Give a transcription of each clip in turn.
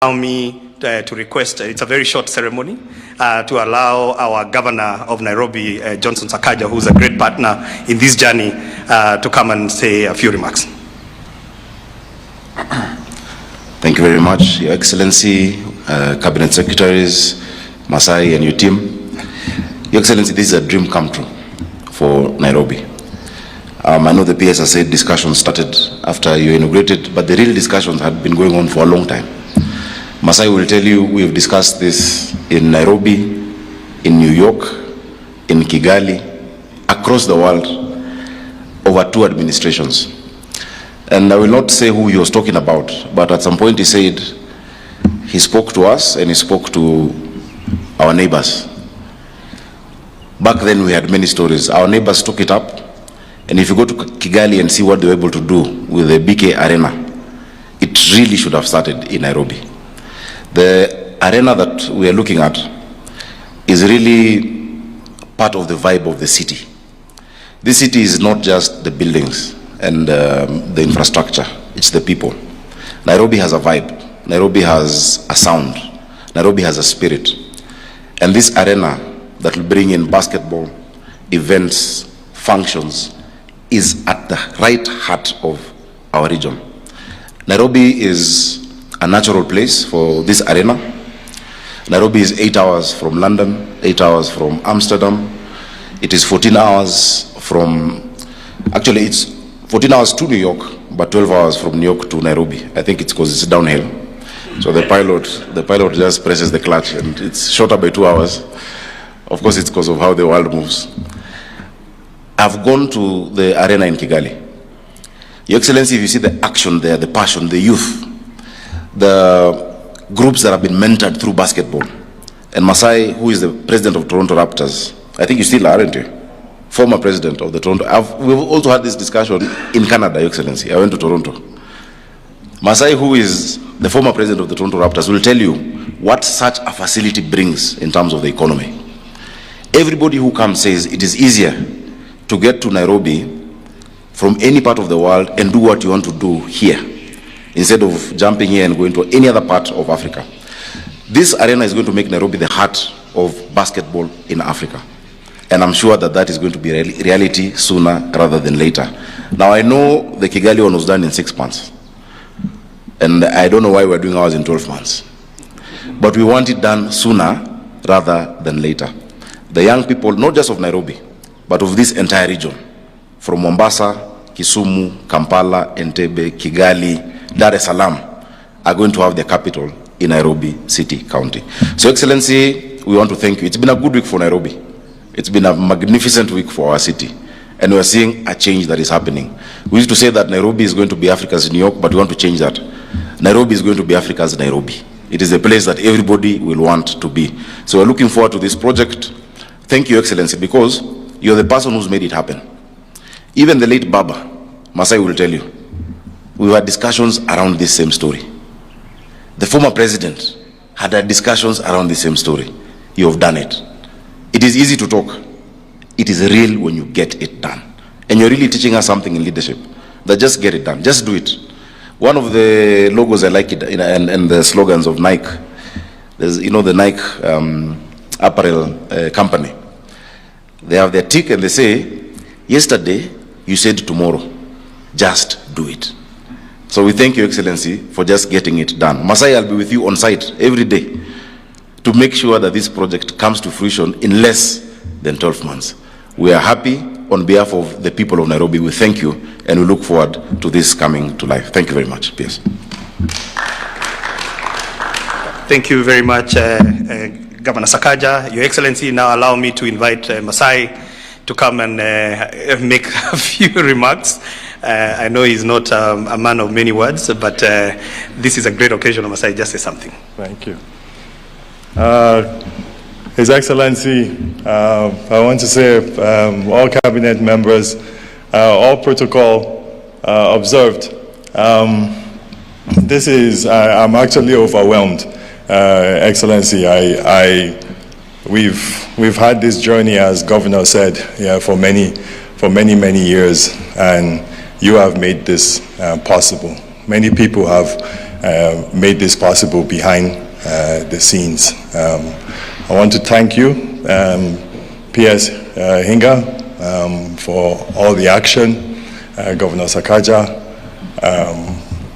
Allow me to request, it's a very short ceremony, to allow our governor of Nairobi, Johnson Sakaja, who's a great partner in this journey, to come and say a few remarks. Thank you very much, Your Excellency, Cabinet Secretaries, Masai and your team. Your Excellency, this is a dream come true for Nairobi. I know the PS has said discussions started after you inaugurated, but the real discussions had been going on for a long time. Masai will tell you we have discussed this in Nairobi, in New York, in Kigali, across the world, over 2 administrations. And I will not say who he was talking about, but at some point he said he spoke to us and he spoke to our neighbors. Back then we had many stories. Our neighbors took it up, and if you go to Kigali and see what they were able to do with the BK Arena, it really should have started in Nairobi. The arena that we are looking at is really part of the vibe of the city. This city is not just the buildings and the infrastructure, it's the people. Nairobi has a vibe, Nairobi has a sound, Nairobi has a spirit. And this arena that will bring in basketball, events, functions, is at the right heart of our region. Nairobi is a natural place for this arena. Nairobi is 8 hours from London, 8 hours from Amsterdam. It is 14 hours from, actually it's 14 hours to New York, but 12 hours from New York to Nairobi. I think it's because it's downhill. So the pilot just presses the clutch and it's shorter by 2 hours. Of course, it's because of how the world moves. I've gone to the arena in Kigali. Your Excellency, if you see the action there, the passion, the youth, the groups that have been mentored through basketball. And Masai, who is the president of Toronto Raptors, I think you still are, aren't you? Former president of the Toronto. We've also had this discussion in Canada, Your Excellency. I went to Toronto. Masai, who is the former president of the Toronto Raptors, will tell you what such a facility brings in terms of the economy. Everybody who comes says it is easier to get to Nairobi from any part of the world and do what you want to do here, instead of jumping here and going to any other part of Africa. This arena is going to make Nairobi the heart of basketball in Africa. And I'm sure that that is going to be reality sooner rather than later. Now I know the Kigali one was done in 6 months. And I don't know why we're doing ours in 12 months. But we want it done sooner rather than later. The young people, not just of Nairobi, but of this entire region, from Mombasa, Kisumu, Kampala, Entebbe, Kigali, Dar es Salaam, are going to have their capital in Nairobi City County. So, Excellency, we want to thank you. It's been a good week for Nairobi. It's been a magnificent week for our city. And we're seeing a change that is happening. We used to say that Nairobi is going to be Africa's New York, but we want to change that. Nairobi is going to be Africa's Nairobi. It is a place that everybody will want to be. So we're looking forward to this project. Thank you, Excellency, because you're the person who's made it happen. Even the late Baba, Masai will tell you, we had discussions around this same story. The former president had discussions around the same story. You have done it. It is easy to talk. It is real when you get it done. And you're really teaching us something in leadership, that just get it done, just do it. One of the logos I like it, and the slogans of Nike, there's, you know, the Nike apparel company. They have their tick and they say, yesterday you said tomorrow, just do it. So we thank you, Excellency, for just getting it done. Masai, I'll be with you on site every day to make sure that this project comes to fruition in less than 12 months. We are happy on behalf of the people of Nairobi. We thank you and we look forward to this coming to life. Thank you very much. Peace. Thank you very much, Governor Sakaja. Your Excellency, now allow me to invite Masai to come and make a few remarks. I know he's not a man of many words, but this is a great occasion. Masai, just say something. Thank you. His Excellency, I want to say all cabinet members, all protocol observed. I'm actually overwhelmed, Excellency. We've had this journey, as Governor said, for many years, and you have made this possible. Many people have made this possible behind the scenes. I want to thank you, PS Hinga, for all the action, Governor Sakaja,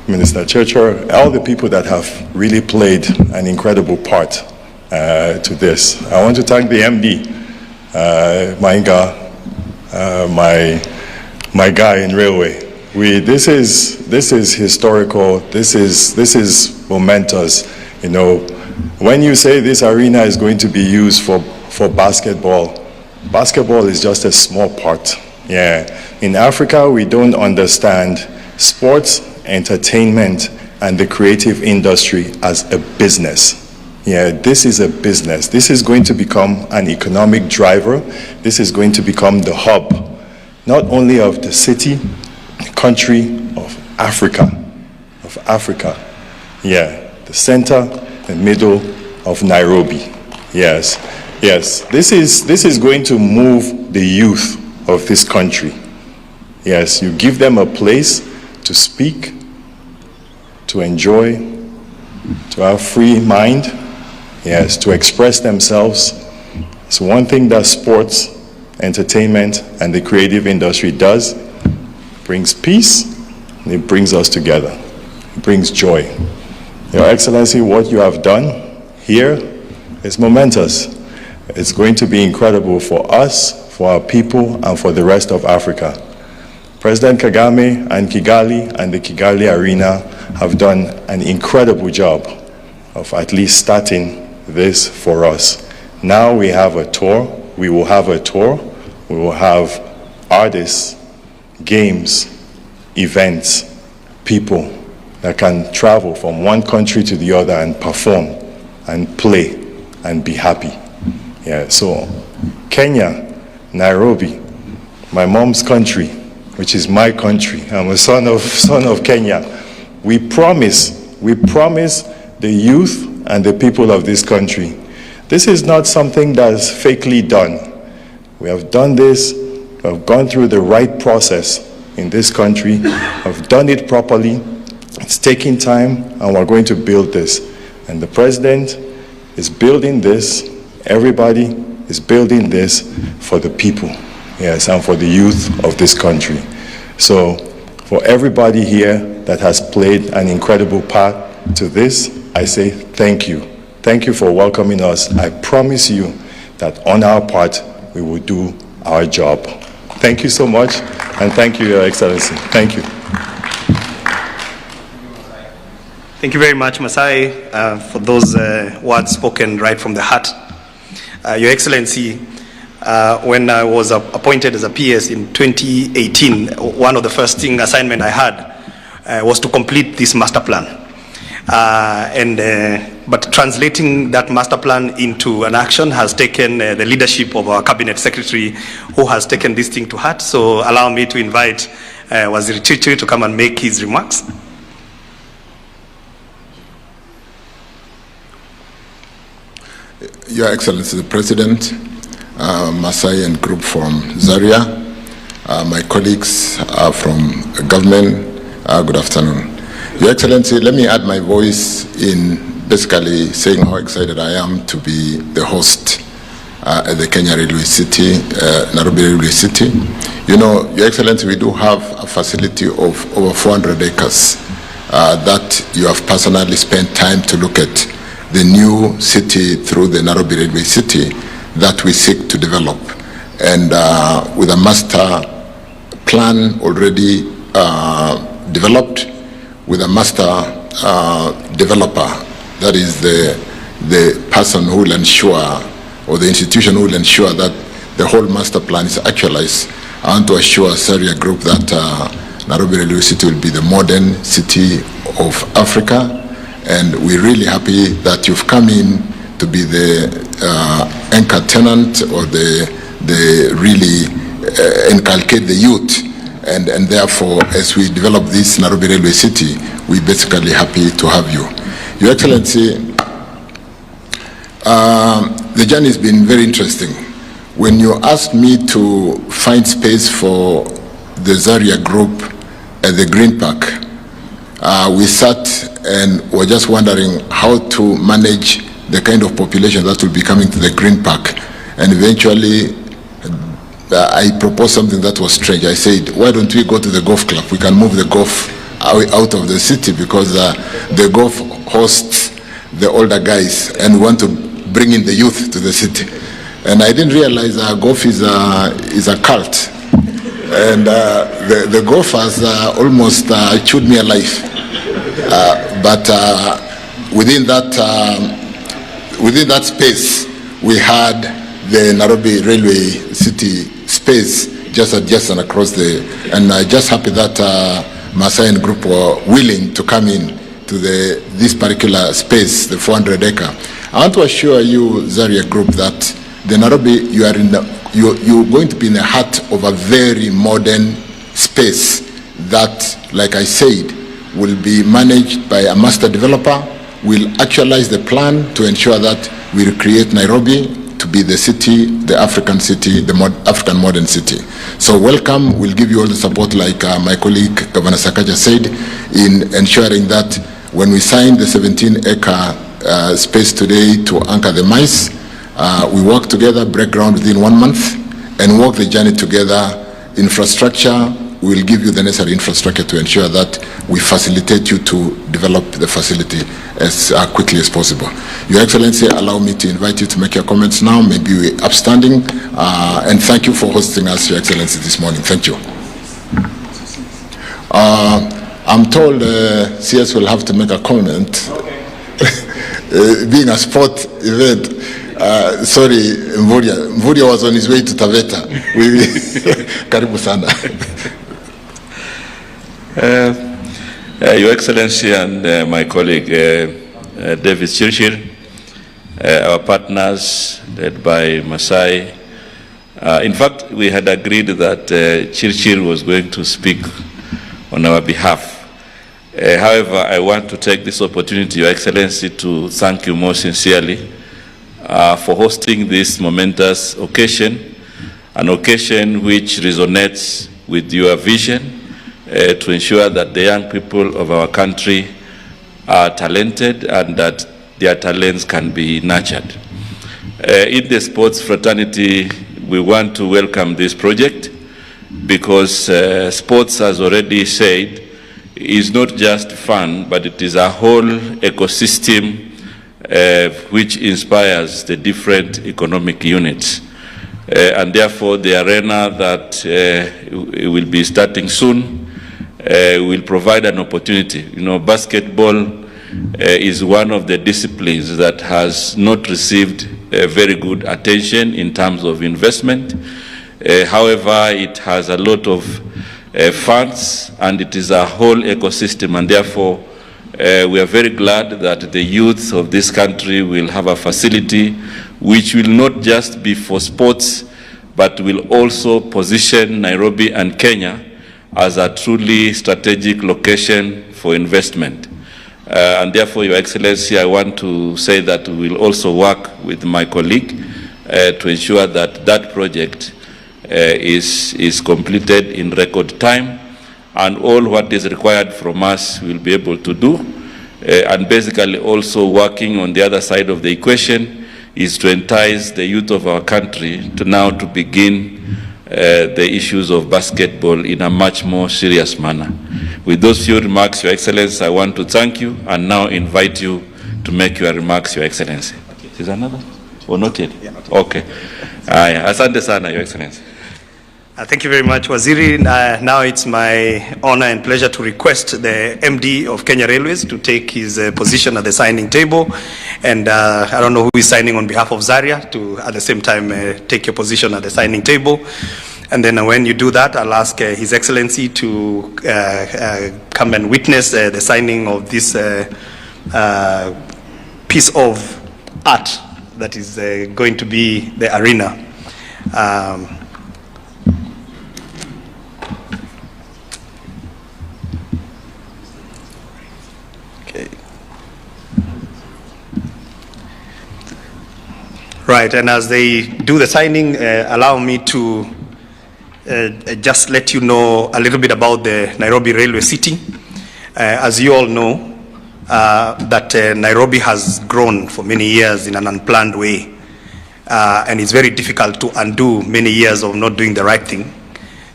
Minister Churcher, all the people that have really played an incredible part to this. I want to thank the MD, Mainga, my guy in railway. This is historical. This is momentous. You know, when you say this arena is going to be used for basketball is just a small part. Yeah, in Africa we don't understand sports, entertainment, and the creative industry as a business. Yeah, this is a business. This is going to become an economic driver. This is going to become the hub, not only of the city, the country, of Africa. Yeah, the center, the middle of Nairobi. Yes. This is going to move the youth of this country. Yes, you give them a place to speak, to enjoy, to have free mind, yes, to express themselves. So one thing that sports, entertainment, and the creative industry does, brings peace, and it brings us together. It brings joy. Your Excellency, what you have done here is momentous. It's going to be incredible for us, for our people, and for the rest of Africa. President Kagame and Kigali and the Kigali Arena have done an incredible job of at least starting this for us. Now we have a tour. We will have a tour. We will have artists, games, events, people that can travel from one country to the other and perform and play and be happy. Yeah, so Kenya, Nairobi, my mom's country, which is my country. I'm a son of Kenya. We promise the youth and the people of this country. This is not something that's fakely done. We have done this, we have gone through the right process in this country, have done it properly. It's taking time, and we're going to build this. And the president is building this, everybody is building this for the people, yes, and for the youth of this country. So for everybody here that has played an incredible part to this, I say thank you. Thank you for welcoming us. I promise you that on our part, we will do our job. Thank you so much, and thank you, Your Excellency. Thank you. Thank you very much, Masai, for those words spoken right from the heart. Your Excellency, when I was appointed as a PS in 2018, one of the first assignment I had was to complete this master plan. But translating that master plan into an action has taken the leadership of our cabinet secretary, who has taken this thing to heart. So allow me to invite Waziri Chichi to come and make his remarks. Your Excellency the President, Masai and group from Zaria, my colleagues from government, good afternoon. Your Excellency, let me add my voice in basically saying how excited I am to be the host at the Kenya Railway City, Nairobi Railway City. You know, Your Excellency, we do have a facility of over 400 acres that you have personally spent time to look at the new city through the Nairobi Railway City that we seek to develop. And with a master plan already developed, with a master developer, that is the person who will ensure, or the institution who will ensure that the whole master plan is actualized. I want to assure Zaria Group that Nairobi Railway City will be the modern city of Africa, and we're really happy that you've come in to be the anchor tenant, or the really inculcate the youth. And therefore, as we develop this Nairobi Railway City, we're basically happy to have you. Your Excellency, the journey has been very interesting. When you asked me to find space for the Zaria Group at the Green Park, we sat and were just wondering how to manage the kind of population that will be coming to the Green Park. And eventually, I proposed something that was strange. I said, why don't we go to the golf club? We can move the golf out of the city, because the golf hosts the older guys, and we want to bring in the youth to the city. And I didn't realize golf is a cult. And the golfers almost chewed me alive. But within that space, we had the Nairobi Railway City space just adjacent across and I'm just happy that Masai and group were willing to come in to this particular space, the 400 acre. I want to assure you, Zaria Group, that the Nairobi, you're going to be in the heart of a very modern space that, like I said, will be managed by a master developer, will actualize the plan to ensure that we create Nairobi to be the city, the African city, the African modern city. So welcome. We'll give you all the support, like my colleague Governor Sakaja said, in ensuring that when we sign the 17-acre space today to anchor the mice, we work together, break ground within 1 month, and walk the journey together. Infrastructure, we will give you the necessary infrastructure to ensure that we facilitate you to develop the facility as quickly as possible. Your Excellency, allow me to invite you to make your comments now, maybe upstanding, and thank you for hosting us, Your Excellency, this morning. Thank you. I'm told CS will have to make a comment. Okay. Being a sport event, sorry, Mvuria was on his way to Taveta. Karibu sana. Your Excellency and my colleague David Chirchir, our partners led by Masai. In fact, we had agreed that Chirchir was going to speak on our behalf. However, I want to take this opportunity, Your Excellency, to thank you more sincerely for hosting this momentous occasion, an occasion which resonates with your vision to ensure that the young people of our country are talented and that their talents can be nurtured. In the sports fraternity, we want to welcome this project because sports, as already said, is not just fun, but it is a whole ecosystem which inspires the different economic units. And therefore, the arena that will be starting soon will provide an opportunity. You know, basketball is one of the disciplines that has not received very good attention in terms of investment. However, it has a lot of funds, and it is a whole ecosystem, and therefore we are very glad that the youth of this country will have a facility which will not just be for sports, but will also position Nairobi and Kenya as a truly strategic location for investment. And therefore, Your Excellency, I want to say that we will also work with my colleague to ensure that that project is completed in record time, and all what is required from us we will be able to do. And basically also working on the other side of the equation is to entice the youth of our country to now to begin the issues of basketball in a much more serious manner. With those few remarks, Your Excellency, I want to thank you and now invite you to make your remarks, Your Excellency. Is another? Or not yet? Yeah, not yet. Okay. Asante sana, Your Excellency. Thank you very much, Waziri. Now it's my honor and pleasure to request the MD of Kenya Railways to take his position at the signing table. And I don't know who is signing on behalf of Zaria to, at the same time, take your position at the signing table. And then when you do that, I'll ask His Excellency to come and witness the signing of this piece of art that is going to be the arena. Right, and as they do the signing, allow me to just let you know a little bit about the Nairobi Railway City. As you all know, that Nairobi has grown for many years in an unplanned way, and it's very difficult to undo many years of not doing the right thing.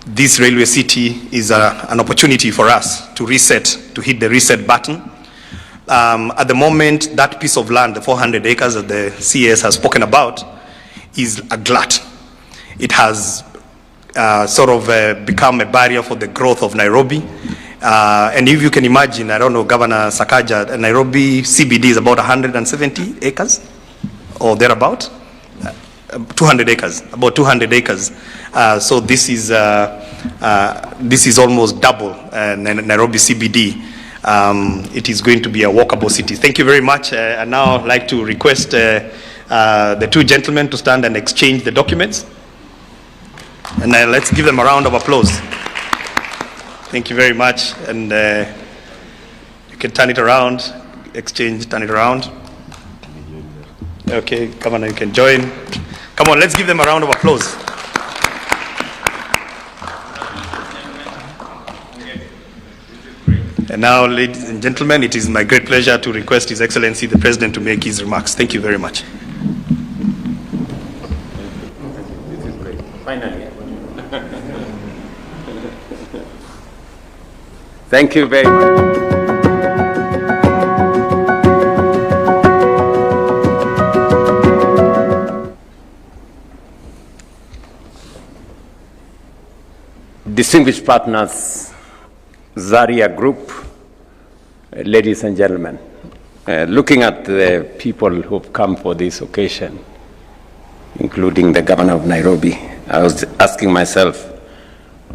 This railway city is an opportunity for us to reset, to hit the reset button. At the moment, that piece of land, the 400 acres that the CS has spoken about, is a glut. It has become a barrier for the growth of Nairobi. And if you can imagine, I don't know, Governor Sakaja, Nairobi CBD is about 170 acres or thereabout. 200 acres, about 200 acres. So this is almost double Nairobi CBD. It is going to be a walkable city. Thank you very much. And now I'd like to request the two gentlemen to stand and exchange the documents. And let's give them a round of applause. Thank you very much. And you can turn it around, exchange, turn it around. Okay, come on, you can join. Come on, let's give them a round of applause. And now, ladies and gentlemen, it is my great pleasure to request His Excellency the President to make his remarks. Thank you very much. This is great. Finally. Thank you very much. Distinguished partners, Zaria Group, ladies and gentlemen, looking at the people who've come for this occasion, including the governor of Nairobi, I was asking myself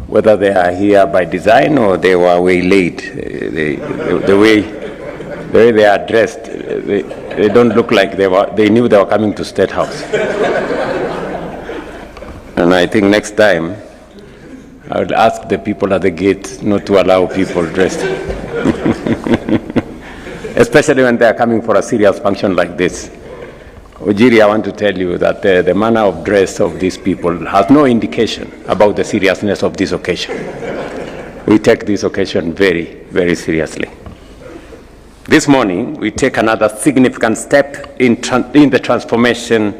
whether they are here by design or they were waylaid. The way they are dressed, they don't look like they knew they were coming to State House. And I think next time, I would ask the people at the gate not to allow people dressed. Especially when they are coming for a serious function like this. Ujiri, I want to tell you that the manner of dress of these people has no indication about the seriousness of this occasion. We take this occasion very, very seriously. This morning, we take another significant step in the transformation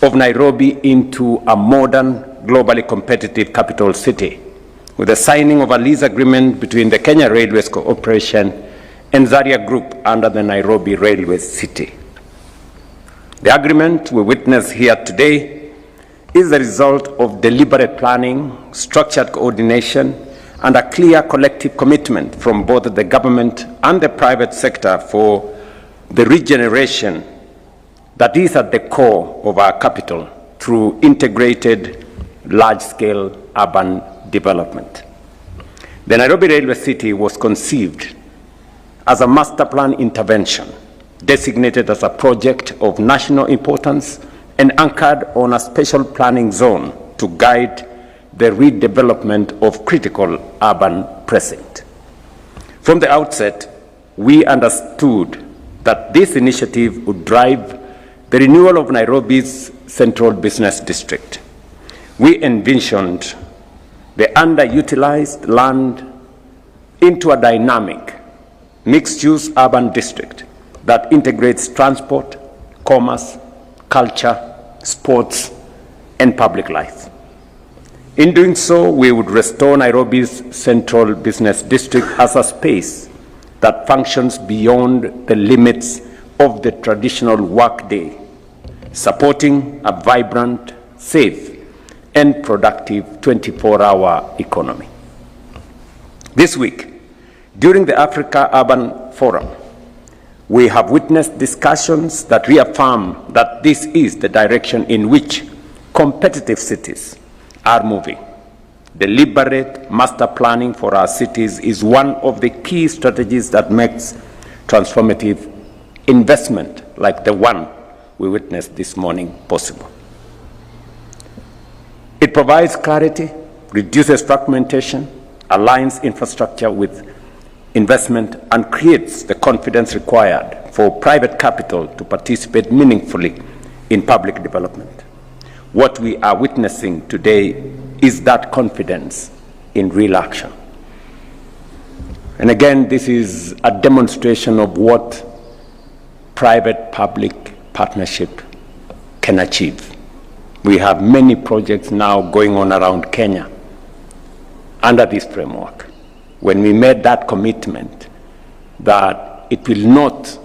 of Nairobi into a modern, globally competitive capital city, with the signing of a lease agreement between the Kenya Railways Corporation and Zaria Group under the Nairobi Railway City. The agreement we witness here today is the result of deliberate planning, structured coordination, and a clear collective commitment from both the government and the private sector for the regeneration that is at the core of our capital through integrated large-scale urban development. The Nairobi Railway City was conceived as a master plan intervention, designated as a project of national importance and anchored on a special planning zone to guide the redevelopment of critical urban precinct. From the outset, we understood that this initiative would drive the renewal of Nairobi's central business district. We envisioned the underutilized land into a dynamic, mixed-use urban district that integrates transport, commerce, culture, sports, and public life. In doing so, we would restore Nairobi's central business district as a space that functions beyond the limits of the traditional workday, supporting a vibrant, safe, and productive 24-hour economy. This week, during the Africa Urban Forum, we have witnessed discussions that reaffirm that this is the direction in which competitive cities are moving. Deliberate master planning for our cities is one of the key strategies that makes transformative investment like the one we witnessed this morning possible. It provides clarity, reduces fragmentation, aligns infrastructure with investment, and creates the confidence required for private capital to participate meaningfully in public development. What we are witnessing today is that confidence in real action. And again, this is a demonstration of what private-public partnership can achieve. We have many projects now going on around Kenya under this framework. When we made that commitment that it will not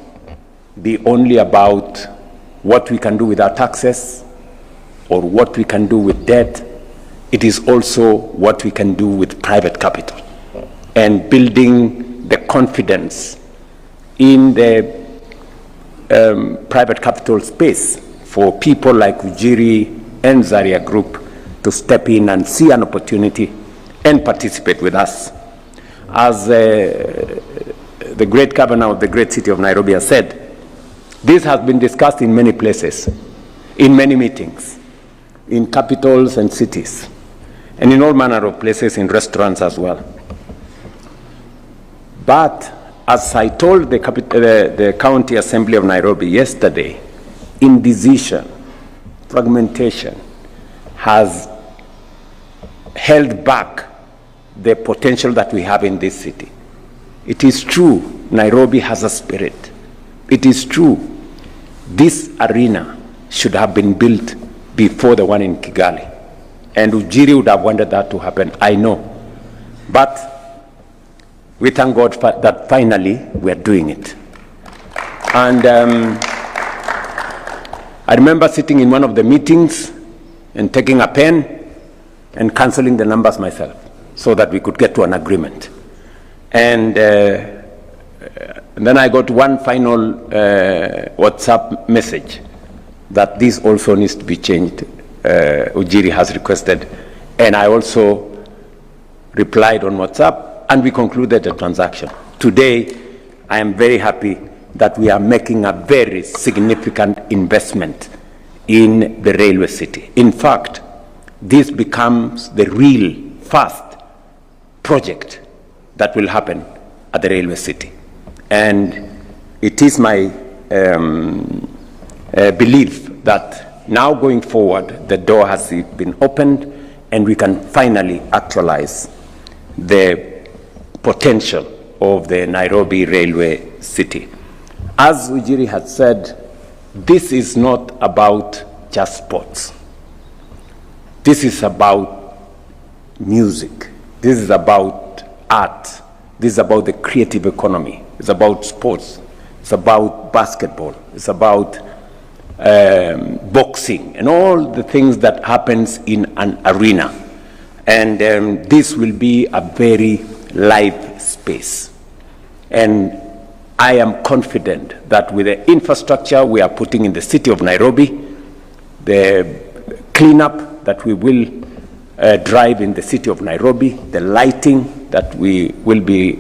be only about what we can do with our taxes or what we can do with debt, it is also what we can do with private capital and building the confidence in the private capital space for people like Ujiri and Zaria Group to step in and see an opportunity and participate with us. As the great governor of the great city of Nairobi has said, this has been discussed in many places, in many meetings, in capitals and cities, and in all manner of places, in restaurants as well. But as I told the County Assembly of Nairobi yesterday, indecision, fragmentation has held back the potential that we have in this city. It is true, Nairobi has a spirit. It is true, this arena should have been built before the one in Kigali. And Ujiri would have wanted that to happen, I know. But we thank God that finally we are doing it. And I remember sitting in one of the meetings and taking a pen and cancelling the numbers myself so that we could get to an agreement. And then I got one final WhatsApp message that this also needs to be changed. Ujiri has requested, and I also replied on WhatsApp, and we concluded the transaction. Today, I am very happy that we are making a very significant investment in the railway city. In fact, this becomes the real first project that will happen at the railway city. And it is my belief that now going forward, the door has been opened and we can finally actualize the potential of the Nairobi railway city. As Ujiri has said, this is not about just sports. This is about music. This is about art. This is about the creative economy. It's about sports. It's about basketball. It's about boxing and all the things that happens in an arena. And this will be a very live space. And I am confident that with the infrastructure we are putting in the city of Nairobi, the cleanup that we will drive in the city of Nairobi, the lighting that we will be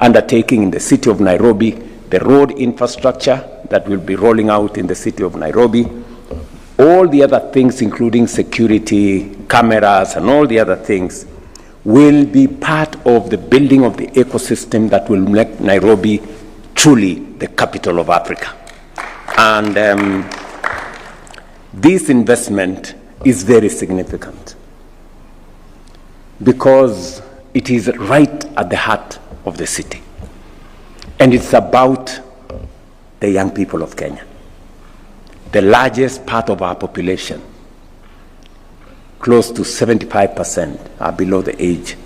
undertaking in the city of Nairobi, the road infrastructure that will be rolling out in the city of Nairobi, all the other things, including security, cameras, and all the other things, will be part of the building of the ecosystem that will make Nairobi truly the capital of Africa. And this investment is very significant because it is right at the heart of the city. And it's about the young people of Kenya. The largest part of our population, close to 75%, are below the age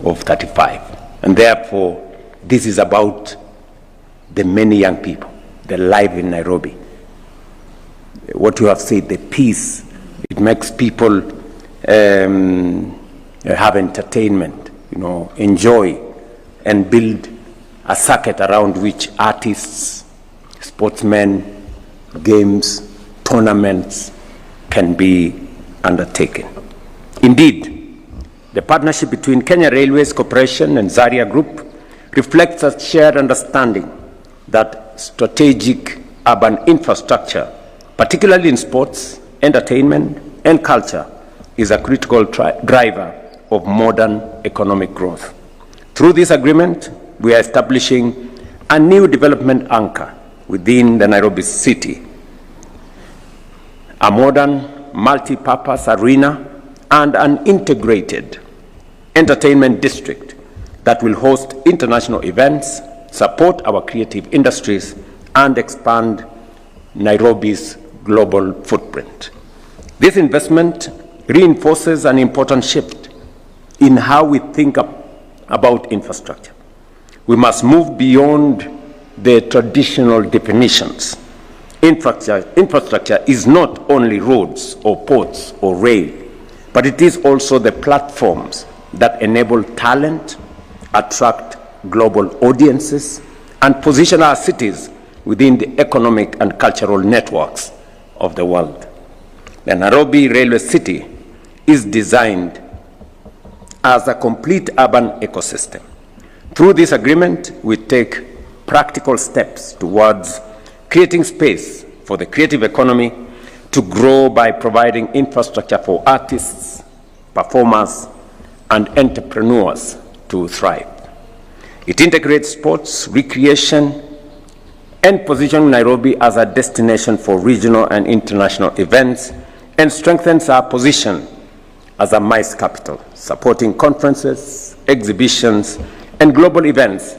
of 35. And therefore, this is about the many young people, the life in Nairobi. What you have said, the peace, it makes people have entertainment, enjoy and build a circuit around which artists, sportsmen, games, tournaments can be undertaken. Indeed, the partnership between Kenya Railways Corporation and Zaria Group reflects a shared understanding that strategic urban infrastructure, particularly in sports, entertainment, and culture, is a critical driver of modern economic growth. Through this agreement, we are establishing a new development anchor within the Nairobi city, a modern multi-purpose arena and an integrated entertainment district that will host international events, support our creative industries, and expand Nairobi's global footprint. This investment reinforces an important shift in how we think about infrastructure. We must move beyond the traditional definitions. Infrastructure is not only roads or ports or rail, but it is also the platforms that enable talent, attract global audiences, and position our cities within the economic and cultural networks of the world. The Nairobi Railway City is designed as a complete urban ecosystem. Through this agreement, we take practical steps towards creating space for the creative economy to grow by providing infrastructure for artists, performers, and entrepreneurs to thrive. It integrates sports, recreation, and positions Nairobi as a destination for regional and international events, and strengthens our position as a MICE capital, supporting conferences, exhibitions, and global events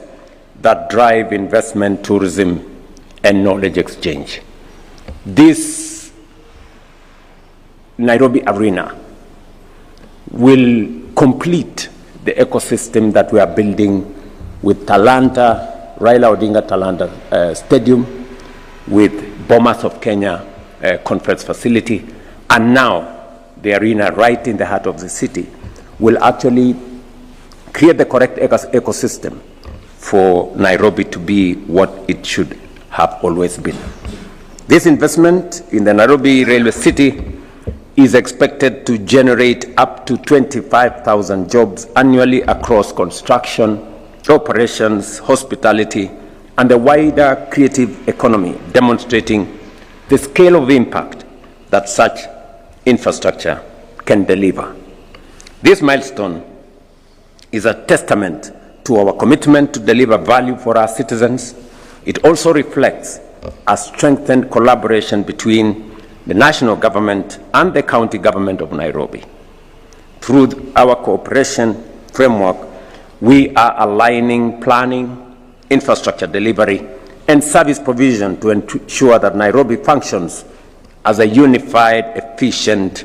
that drive investment, tourism, and knowledge exchange. This Nairobi Arena will complete the ecosystem that we are building with Talanta, Raila Odinga Talanta Stadium, with Bomas of Kenya conference facility, and now the arena right in the heart of the city will actually create the correct ecosystem for Nairobi to be what it should have always been. This investment in the Nairobi Railway City is expected to generate up to 25,000 jobs annually across construction, operations, hospitality, and the wider creative economy, demonstrating the scale of impact that such infrastructure can deliver. This milestone is a testament to our commitment to deliver value for our citizens. It also reflects a strengthened collaboration between the national government and the county government of Nairobi. Through our cooperation framework, we are aligning planning, infrastructure delivery, and service provision to ensure that Nairobi functions as a unified, efficient,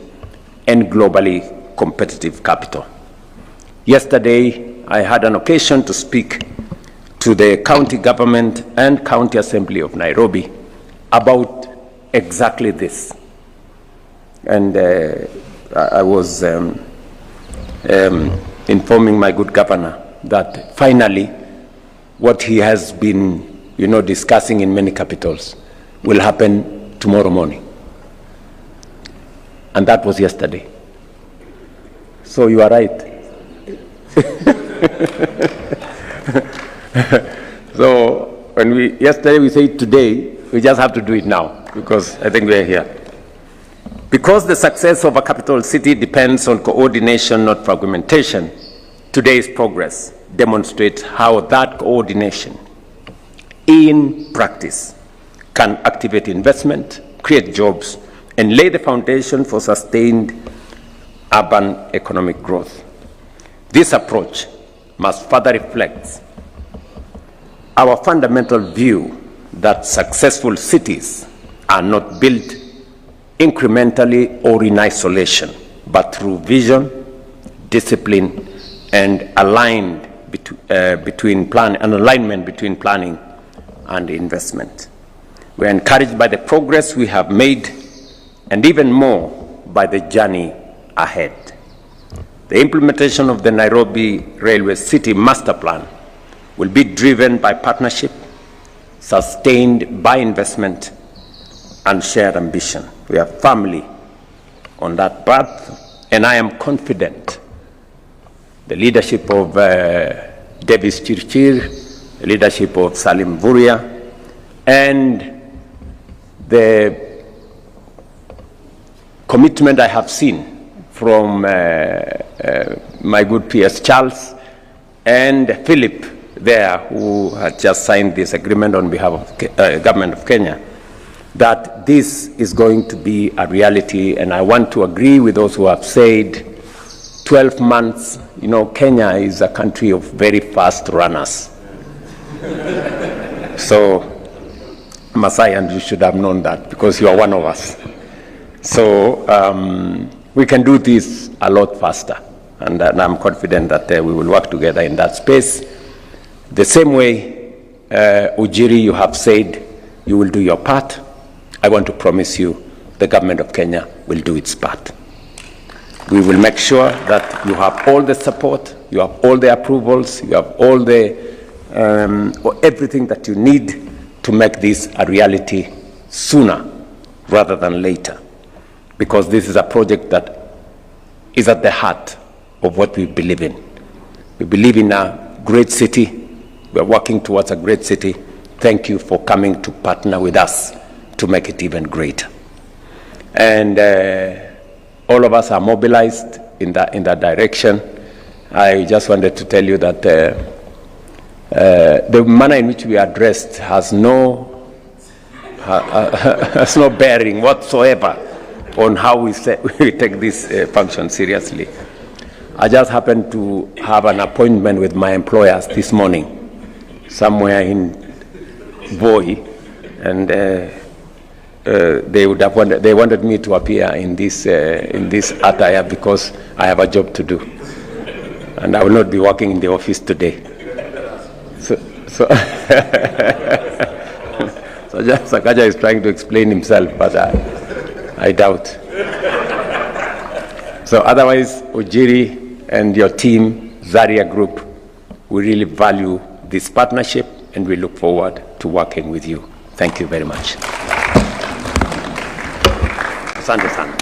and globally competitive capital. Yesterday, I had an occasion to speak to the county government and county assembly of Nairobi about exactly this. And I was informing my good governor that finally what he has been, discussing in many capitals will happen tomorrow morning. And that was yesterday. So you are right. So yesterday we said today, we just have to do it now because I think we're here. Because the success of a capital city depends on coordination, not fragmentation, today's progress demonstrates how that coordination in practice can activate investment, create jobs, and lay the foundation for sustained urban economic growth. This approach must further reflect our fundamental view that successful cities are not built incrementally or in isolation, but through vision, discipline, and alignment between planning and investment. We are encouraged by the progress we have made and even more by the journey ahead. The implementation of the Nairobi Railway City Master Plan will be driven by partnership, sustained by investment, and shared ambition. We are firmly on that path, and I am confident the leadership of Davis Chirchir, the leadership of Salim Vuria, and the commitment I have seen from my good PS Charles and Philip there, who had just signed this agreement on behalf of the government of Kenya, that this is going to be a reality. And I want to agree with those who have said 12 months, you know, Kenya is a country of very fast runners. So, Masai, and you should have known that because you are one of us. So we can do this a lot faster, and I'm confident that we will work together in that space. The same way, Ujiri, you have said you will do your part. I want to promise you the government of Kenya will do its part. We will make sure that you have all the support, you have all the approvals, you have all the everything that you need to make this a reality sooner rather than later, because this is a project that is at the heart of what we believe in. We believe in a great city. We are working towards a great city. Thank you for coming to partner with us to make it even greater. And all of us are mobilized in that direction. I just wanted to tell you that the manner in which we are addressed has no bearing whatsoever on how we take this function seriously. I just happened to have an appointment with my employers this morning, somewhere in Voi, and they wanted me to appear in this attire because I have a job to do, and I will not be working in the office today. So Sakaja is trying to explain himself, but I doubt. So otherwise, Ujiri and your team, Zaria Group, we really value this partnership and we look forward to working with you. Thank you very much. Asante sana.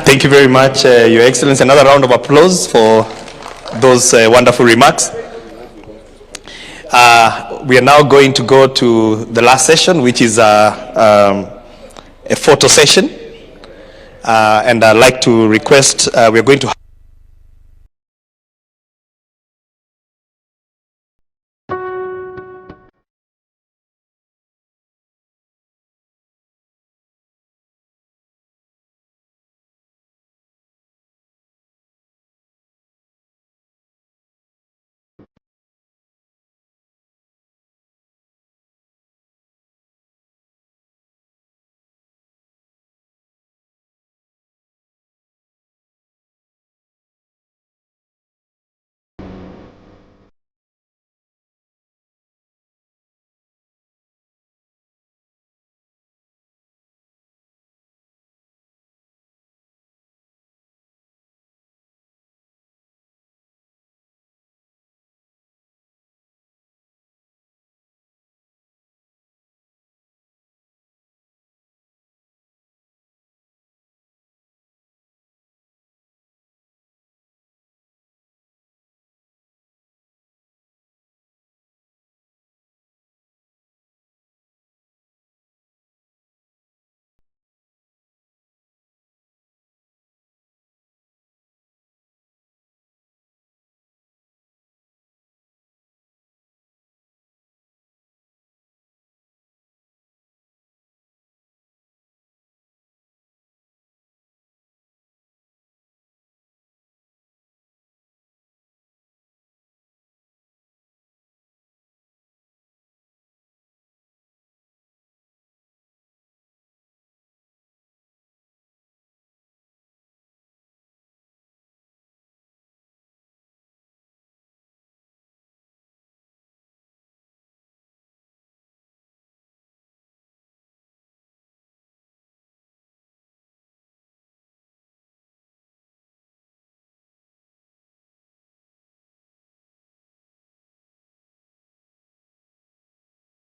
Thank you very much, Your Excellency. Another round of applause for those wonderful remarks. We are now going to go to the last session, which is a photo session. And I'd like to request, we are going to